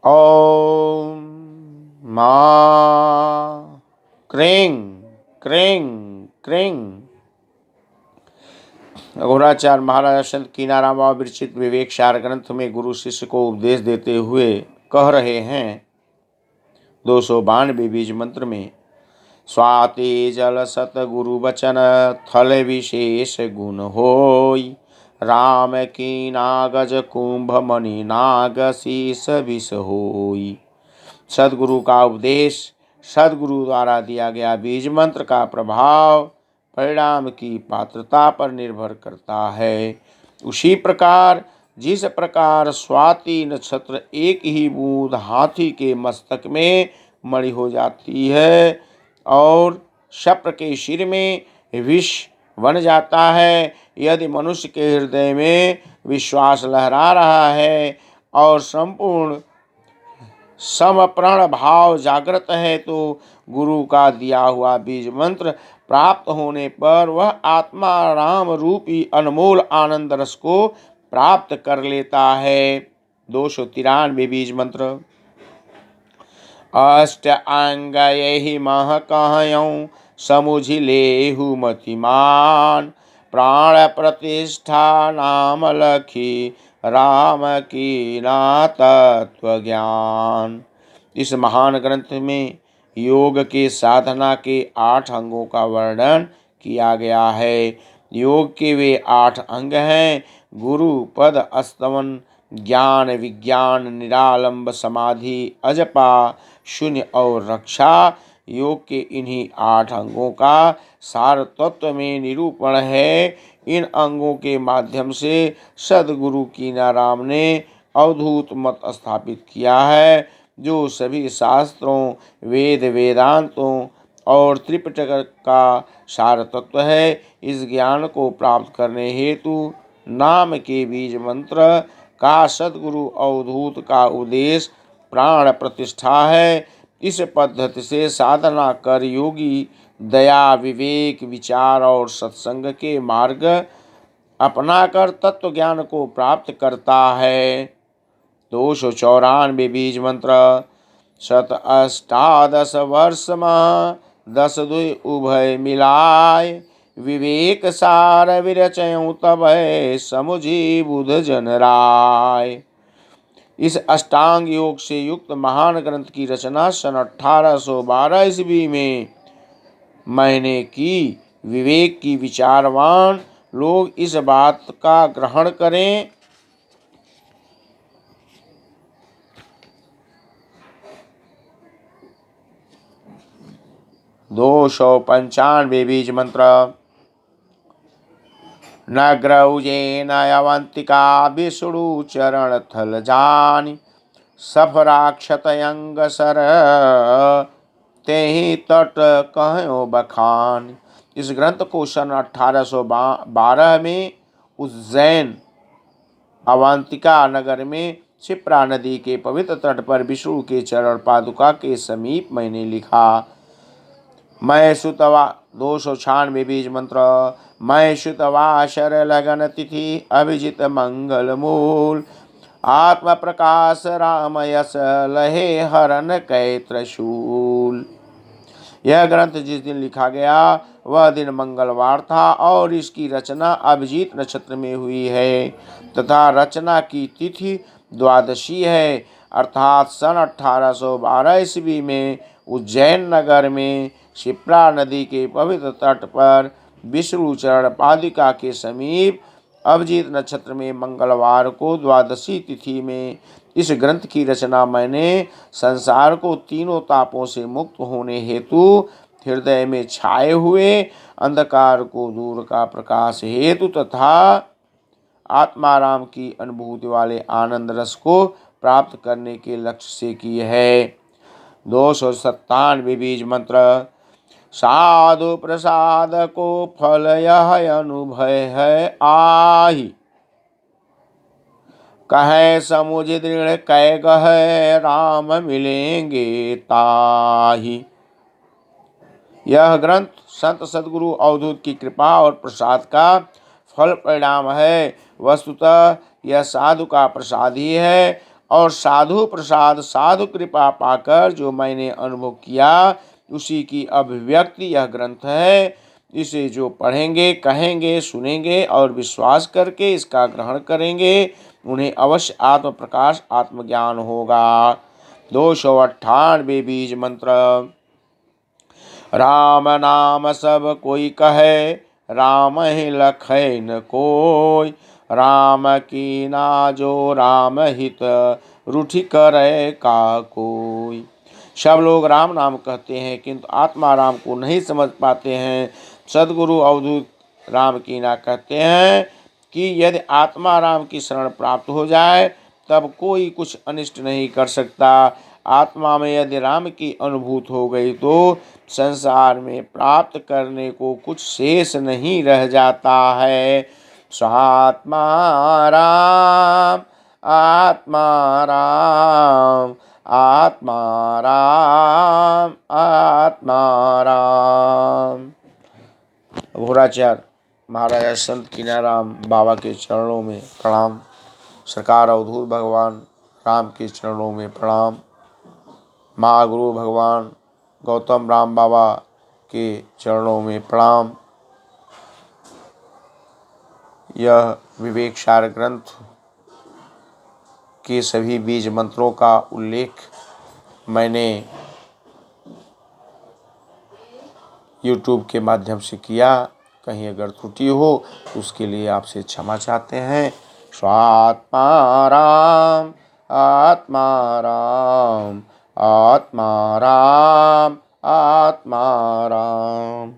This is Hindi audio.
ओम मा क्रीं क्रीं क्रीं। अघोराचार्य महाराज संत कीनाराम बाबा विरचित विवेक सार ग्रंथ में गुरु शिष्य को उपदेश देते हुए कह रहे हैं 292 बीज मंत्र में, स्वाति जल सत गुरु बचन थल विशेष गुण होय, राम की नागज कुंभ मणि नाग शीस विष होय। सदगुरु का उपदेश, सदगुरु द्वारा दिया गया बीज मंत्र का प्रभाव परिणाम की पात्रता पर निर्भर करता है। उसी प्रकार जिस प्रकार स्वाति नक्षत्र एक ही बूंद हाथी के मस्तक में मणि हो जाती है और शप्र के सिर में विष बन जाता है, यदि मनुष्य के हृदय में विश्वास लहरा रहा है और संपूर्ण समप्रण भाव जागृत है तो गुरु का दिया हुआ बीज मंत्र प्राप्त होने पर वह आत्मा राम रूपी अनमोल आनंद रस को प्राप्त कर लेता है। 293 बीज मंत्र। अष्ट अंग यही मह कहऊँ समुझि लेहु मतिमान, प्राण प्रतिष्ठा नाम लखी राम की ना तत्व ज्ञान। इस महान ग्रंथ में योग के साधना के 8 अंगों का वर्णन किया गया है। योग के वे 8 अंग हैं: गुरु पद स्तवन, ज्ञान विज्ञान, निरालंब समाधि, अजपा, शून्य और रक्षा। योग के इन्हीं 8 अंगों का सार तत्व में निरूपण है। इन अंगों के माध्यम से सदगुरु कीनाराम ने अवधूत मत स्थापित किया है, जो सभी शास्त्रों, वेद वेदांतों और त्रिपिटक का सार तत्व है। इस ज्ञान को प्राप्त करने हेतु नाम के बीज मंत्र का सदगुरु अवधूत का उपदेश प्राण प्रतिष्ठा है। इस पद्धति से साधना कर योगी दया, विवेक, विचार और सत्संग के मार्ग अपनाकर तत्व ज्ञान को प्राप्त करता है। 294 बीज मंत्र। शत अष्टादश वर्ष में 10 दुई उभय मिलाय, विवेक सार विरचयऊँ तब समुझी बुध जन राय। इस अष्टांग योग से युक्त महान ग्रंथ की रचना सन 1812 ईस्वी में मैंने की। विवेक की विचारवान लोग इस बात का ग्रहण करें। 295 बीज मंत्र। नग्रौजेन अवंतिका विष्णु चरण थल जानी, सफराक्षतयंग सर तेहि तट कहो बखान। इस ग्रंथ को सन 1812 में उज्जैन अवंतिका नगर में क्षिप्रा नदी के पवित्र तट पर विष्णु के चरण पादुका के समीप मैंने लिखा। मैं सुतवा 296 बीज मंत्र। मैं सुतवासर लगन तिथि अभिजित मंगल मूल, आत्म प्रकाश राम यस लहे हरन कै त्रिशूल। यह ग्रंथ जिस दिन लिखा गया वह दिन मंगलवार था और इसकी रचना अभिजीत नक्षत्र में हुई है तथा रचना की तिथि द्वादशी है, अर्थात सन 1812 ईस्वी में उज्जैन नगर में क्षिप्रा नदी के पवित्र तट पर विष्णु चरण पादुका के समीप अभिजीत नक्षत्र में मंगलवार को द्वादशी तिथि में इस ग्रंथ की रचना मैंने संसार को तीनों तापों से मुक्त होने हेतु, हृदय में छाए हुए अंधकार को दूर का प्रकाश हेतु तथा आत्माराम की अनुभूति वाले आनंद रस को प्राप्त करने के लक्ष्य से की है। 297 बीज मंत्र। साधु प्रसाद को फल यह अनुभय है आही, कहे समुझ दृढ़ कै गहे राम मिलेंगे ताही। यह ग्रंथ संत सदगुरु अवधूत की कृपा और प्रसाद का फल परिणाम है। वस्तुतः यह साधु का प्रसाद ही है और साधु प्रसाद साधु कृपा पाकर जो मैंने अनुभव किया उसी की अभिव्यक्ति यह ग्रंथ है। इसे जो पढ़ेंगे, कहेंगे, सुनेंगे और विश्वास करके इसका ग्रहण करेंगे उन्हें अवश्य आत्म प्रकाश आत्मज्ञान होगा। 298 बीज मंत्र। राम नाम सब कोई कहे, राम ही लखै न कोई। राम की ना जो राम हित, रूठि करे का कोई। सब लोग राम नाम कहते हैं किंतु आत्मा राम को नहीं समझ पाते हैं। सदगुरु अवधूत राम की ना कहते हैं कि यदि आत्मा राम की शरण प्राप्त हो जाए तब कोई कुछ अनिष्ट नहीं कर सकता। आत्मा में यदि राम की अनुभूति हो गई तो संसार में प्राप्त करने को कुछ शेष नहीं रह जाता है। स्वात्मा राम, आत्मा राम, आत्मा राम, आत्मा राम। घोराचार्य महाराजा संत कीनाराम बाबा के चरणों में प्रणाम। सरकार अवधूत भगवान राम के चरणों में प्रणाम। महागुरु भगवान गौतम राम बाबा के चरणों में प्रणाम। यह विवेक सार ग्रंथ के सभी बीज मंत्रों का उल्लेख मैंने YouTube के माध्यम से किया। कहीं अगर त्रुटि हो तो उसके लिए आपसे क्षमा चाहते हैं। स्वात्मा राम, आत्मा राम, आत्मा राम, आत्मा राम।